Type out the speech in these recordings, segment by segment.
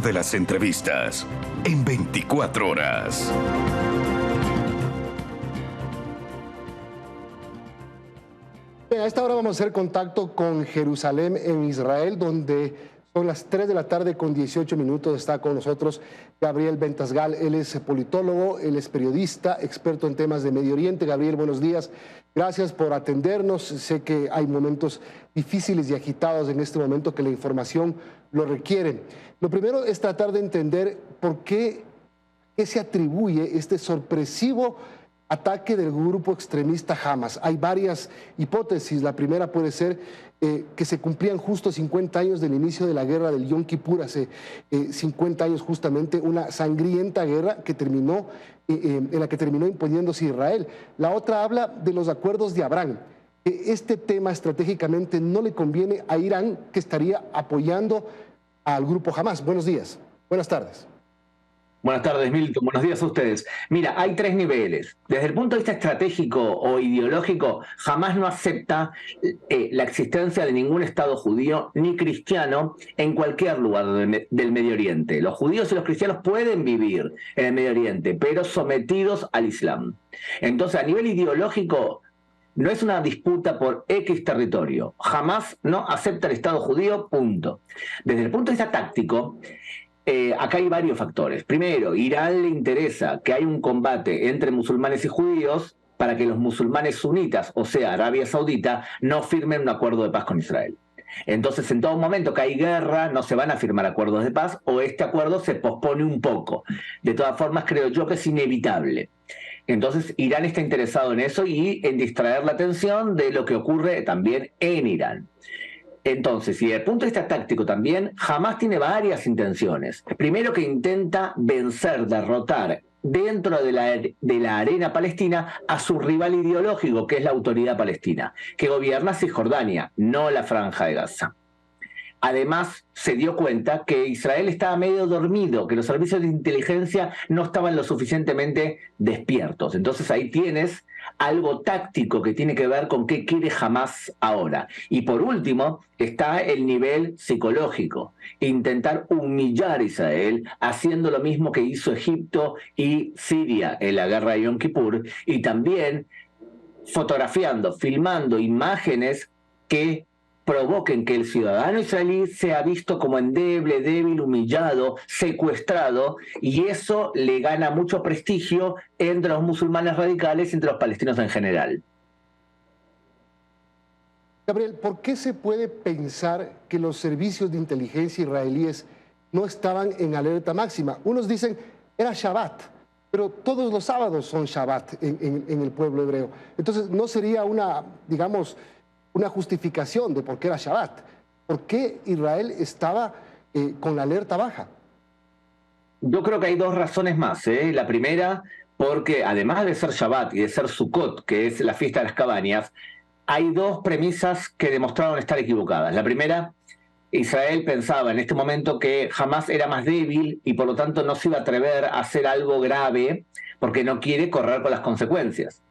de las entrevistas en 24 horas. A esta hora vamos a hacer contacto con Jerusalén, en Israel, donde son las 3 de la tarde con 18 minutos. Está con nosotros Gabriel Bentasgal. Él es politólogo, él es periodista, experto en temas de Medio Oriente. Gabriel, buenos días. Gracias por atendernos. Sé que hay momentos difíciles y agitados en este momento que la información lo requiere. Lo primero es tratar de entender por qué se atribuye este sorpresivo ataque del grupo extremista Hamas. Hay varias hipótesis. La primera puede ser que se cumplían justo 50 años del inicio de la guerra del Yom Kippur, hace 50 años justamente, una sangrienta guerra que terminó, en la que terminó imponiéndose Israel. La otra habla de los acuerdos de Abraham. Este tema estratégicamente no le conviene a Irán, que estaría apoyando al grupo Hamas. Buenos días. Buenas tardes. Buenas tardes, Milton. Buenos días a ustedes. Mira, hay tres niveles. Desde el punto de vista estratégico o ideológico, Hamás no acepta la existencia de ningún Estado judío ni cristiano en cualquier lugar del Medio Oriente. Los judíos y los cristianos pueden vivir en el Medio Oriente, pero sometidos al Islam. Entonces, a nivel ideológico, no es una disputa por X territorio. Hamás no acepta el Estado judío, punto. Desde el punto de vista táctico, acá hay varios factores. Primero, Irán le interesa que haya un combate entre musulmanes y judíos para que los musulmanes sunitas, o sea, Arabia Saudita, no firmen un acuerdo de paz con Israel. Entonces, en todo momento que hay guerra, no se van a firmar acuerdos de paz o este acuerdo se pospone un poco. De todas formas, creo yo que es inevitable. Entonces, Irán está interesado en eso y en distraer la atención de lo que ocurre también en Irán. Entonces, y desde el punto de vista táctico también, Hamás tiene varias intenciones. Primero, que intenta vencer, derrotar dentro de la arena palestina a su rival ideológico, que es la Autoridad Palestina, que gobierna Cisjordania, no la Franja de Gaza. Además, se dio cuenta que Israel estaba medio dormido, que los servicios de inteligencia no estaban lo suficientemente despiertos. Entonces ahí tienes algo táctico que tiene que ver con qué quiere Hamás ahora. Y por último, está el nivel psicológico. Intentar humillar a Israel, haciendo lo mismo que hizo Egipto y Siria en la guerra de Yom Kippur, y también fotografiando, filmando imágenes que provoquen que el ciudadano israelí sea visto como endeble, débil, humillado, secuestrado, y eso le gana mucho prestigio entre los musulmanes radicales y entre los palestinos en general. Gabriel, ¿por qué se puede pensar que los servicios de inteligencia israelíes no estaban en alerta máxima? Unos dicen, era Shabbat, pero todos los sábados son Shabbat en el pueblo hebreo. Entonces, ¿no sería una justificación de por qué era Shabbat? ¿Por qué Israel estaba con la alerta baja? Yo creo que hay dos razones más. La primera, porque además de ser Shabbat y de ser Sukkot, que es la fiesta de las cabañas, hay dos premisas que demostraron estar equivocadas. La primera, Israel pensaba en este momento que Hamás era más débil y por lo tanto no se iba a atrever a hacer algo grave porque no quiere correr con las consecuencias.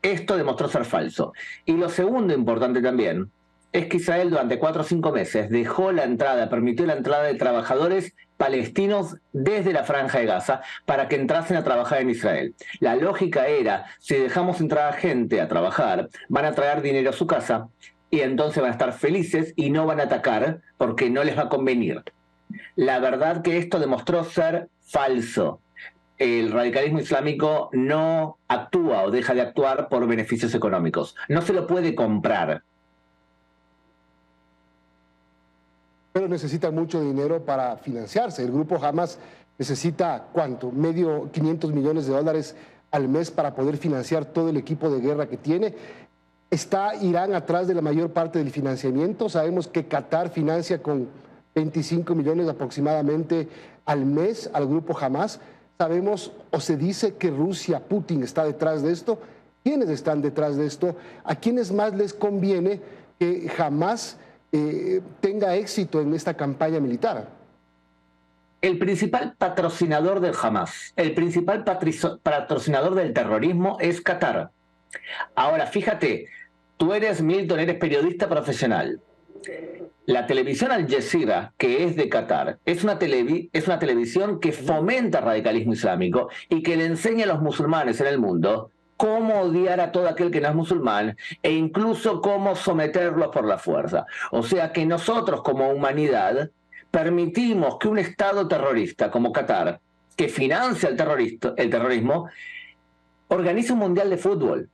Esto demostró ser falso. Y lo segundo importante también es que Israel durante 4 o 5 meses permitió la entrada de trabajadores palestinos desde la Franja de Gaza para que entrasen a trabajar en Israel. La lógica era, si dejamos entrar a gente a trabajar, van a traer dinero a su casa y entonces van a estar felices y no van a atacar porque no les va a convenir. La verdad que esto demostró ser falso. El radicalismo islámico no actúa o deja de actuar por beneficios económicos. No se lo puede comprar. Pero necesita mucho dinero para financiarse. El grupo Hamas necesita, ¿cuánto? 500 millones de dólares al mes para poder financiar todo el equipo de guerra que tiene. ¿Está Irán atrás de la mayor parte del financiamiento? Sabemos que Qatar financia con 25 millones aproximadamente al mes al grupo Hamas. Sabemos o se dice que Rusia, Putin, está detrás de esto. ¿Quiénes están detrás de esto? ¿A quiénes más les conviene que Hamas tenga éxito en esta campaña militar? El principal patrocinador del Hamas, el principal patrocinador del terrorismo es Qatar. Ahora, fíjate, tú eres, Milton, eres periodista profesional. La televisión Al Jazeera, que es de Qatar, es una televisión que fomenta el radicalismo islámico y que le enseña a los musulmanes en el mundo cómo odiar a todo aquel que no es musulmán e incluso cómo someterlos por la fuerza. O sea que nosotros como humanidad permitimos que un Estado terrorista como Qatar, que financia el terrorismo, organice un mundial de fútbol.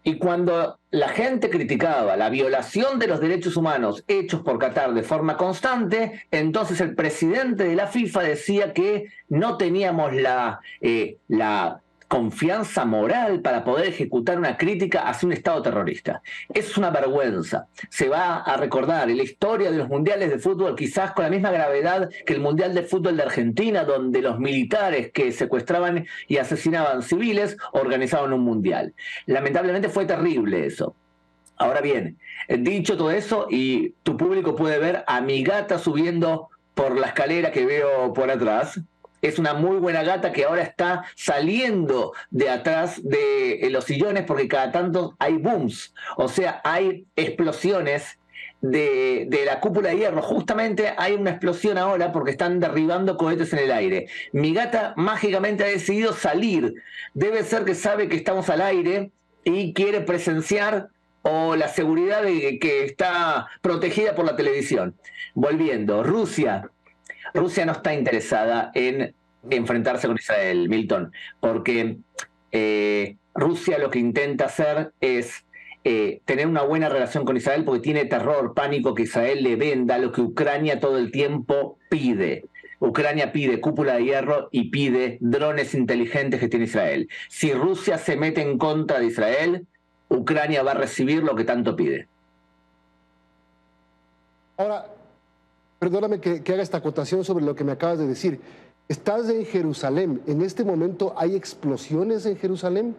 Y cuando la gente criticaba la violación de los derechos humanos hechos por Qatar de forma constante, entonces el presidente de la FIFA decía que no teníamos la confianza moral para poder ejecutar una crítica hacia un Estado terrorista. Es una vergüenza. Se va a recordar en la historia de los mundiales de fútbol quizás con la misma gravedad que el Mundial de Fútbol de Argentina, donde los militares que secuestraban y asesinaban civiles organizaban un mundial. Lamentablemente fue terrible eso. Ahora bien, dicho todo eso, y tu público puede ver a mi gata subiendo por la escalera que veo por atrás. Es una muy buena gata que ahora está saliendo de atrás de los sillones porque cada tanto hay booms, o sea, hay explosiones de la cúpula de hierro. Justamente hay una explosión ahora porque están derribando cohetes en el aire. Mi gata mágicamente ha decidido salir. Debe ser que sabe que estamos al aire y quiere presenciar o la seguridad de que está protegida por la televisión. Volviendo, Rusia no está interesada en enfrentarse con Israel, Milton, porque Rusia lo que intenta hacer es tener una buena relación con Israel porque tiene terror, pánico que Israel le venda lo que Ucrania todo el tiempo pide. Ucrania pide cúpula de hierro y pide drones inteligentes que tiene Israel. Si Rusia se mete en contra de Israel, Ucrania va a recibir lo que tanto pide. Ahora, perdóname que haga esta acotación sobre lo que me acabas de decir. Estás en Jerusalén. ¿En este momento hay explosiones en Jerusalén?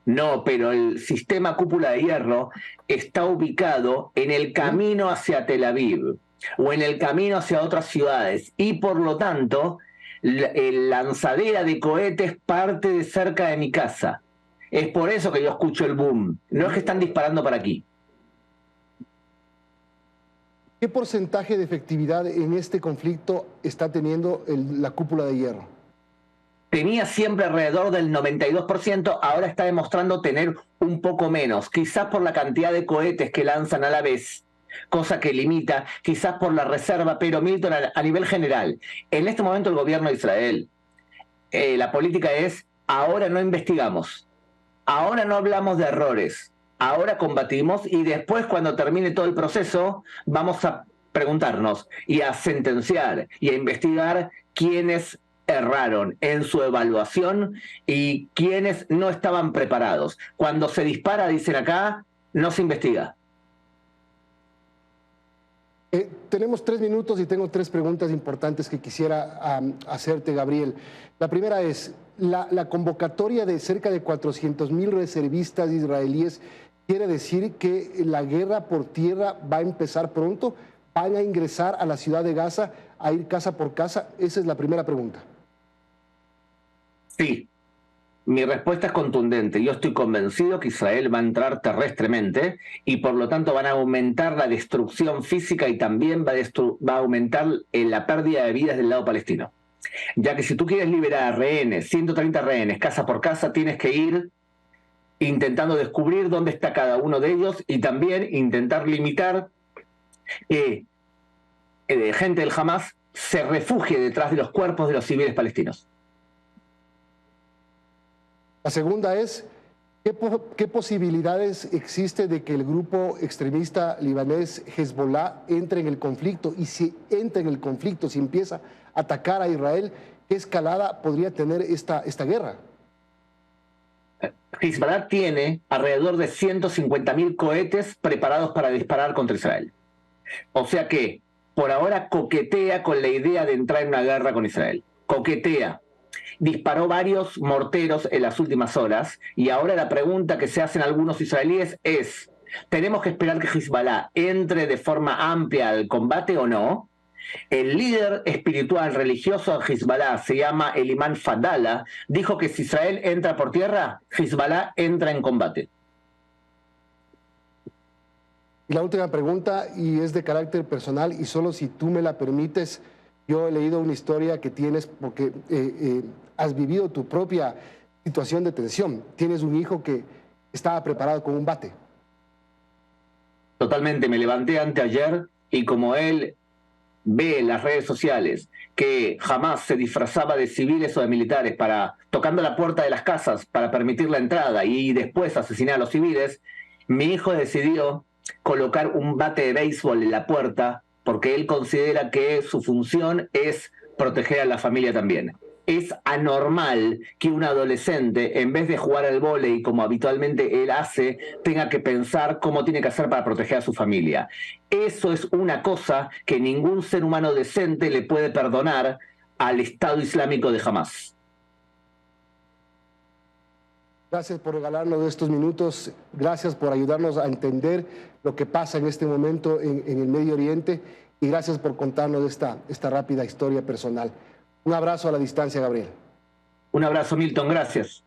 No, pero el sistema cúpula de hierro está ubicado en el camino hacia Tel Aviv o en el camino hacia otras ciudades y por lo tanto la lanzadera de cohetes parte de cerca de mi casa. Es por eso que yo escucho el boom. No es que están disparando para aquí. ¿Qué porcentaje de efectividad en este conflicto está teniendo la cúpula de hierro? Tenía siempre alrededor del 92%, ahora está demostrando tener un poco menos, quizás por la cantidad de cohetes que lanzan a la vez, cosa que limita, quizás por la reserva, pero Milton, a nivel general, en este momento el gobierno de Israel, la política es, ahora no investigamos, ahora no hablamos de errores, ahora combatimos y después cuando termine todo el proceso vamos a preguntarnos y a sentenciar y a investigar quiénes erraron en su evaluación y quienes no estaban preparados. Cuando se dispara, dicen acá, no se investiga. Tenemos 3 minutos y tengo 3 preguntas importantes que quisiera hacerte, Gabriel. La primera es, la convocatoria de cerca de 400,000 reservistas israelíes quiere decir que la guerra por tierra va a empezar pronto, van a ingresar a la ciudad de Gaza, a ir casa por casa. Esa es la primera pregunta. Sí, mi respuesta es contundente. Yo estoy convencido que Israel va a entrar terrestremente y por lo tanto van a aumentar la destrucción física y también va a aumentar la pérdida de vidas del lado palestino. Ya que si tú quieres liberar rehenes, 130 rehenes, casa por casa, tienes que ir intentando descubrir dónde está cada uno de ellos y también intentar limitar que gente del Hamas se refugie detrás de los cuerpos de los civiles palestinos. La segunda es, ¿qué posibilidades existe de que el grupo extremista libanés Hezbollah entre en el conflicto? Y si entra en el conflicto, si empieza a atacar a Israel, ¿qué escalada podría tener esta guerra? Hezbollah tiene alrededor de 150.000 cohetes preparados para disparar contra Israel. O sea que, por ahora, coquetea con la idea de entrar en una guerra con Israel. Coquetea. Disparó varios morteros en las últimas horas y ahora la pregunta que se hacen algunos israelíes es, ¿tenemos que esperar que Hezbollah entre de forma amplia al combate o no? El líder espiritual religioso de Hezbollah, se llama el imán Fadala, dijo que si Israel entra por tierra, Hezbollah entra en combate. Y la última pregunta, y es de carácter personal, y solo si tú me la permites, yo he leído una historia que tienes porque has vivido tu propia situación de tensión. Tienes un hijo que estaba preparado con un bate. Totalmente, me levanté anteayer y como él ve en las redes sociales que jamás se disfrazaba de civiles o de militares para tocando la puerta de las casas para permitir la entrada y después asesinar a los civiles, mi hijo decidió colocar un bate de béisbol en la puerta porque él considera que su función es proteger a la familia también. Es anormal que un adolescente, en vez de jugar al vóley como habitualmente él hace, tenga que pensar cómo tiene que hacer para proteger a su familia. Eso es una cosa que ningún ser humano decente le puede perdonar al Estado Islámico de Hamás. Gracias por regalarnos estos minutos, gracias por ayudarnos a entender lo que pasa en este momento en el Medio Oriente y gracias por contarnos esta rápida historia personal. Un abrazo a la distancia, Gabriel. Un abrazo, Milton, gracias.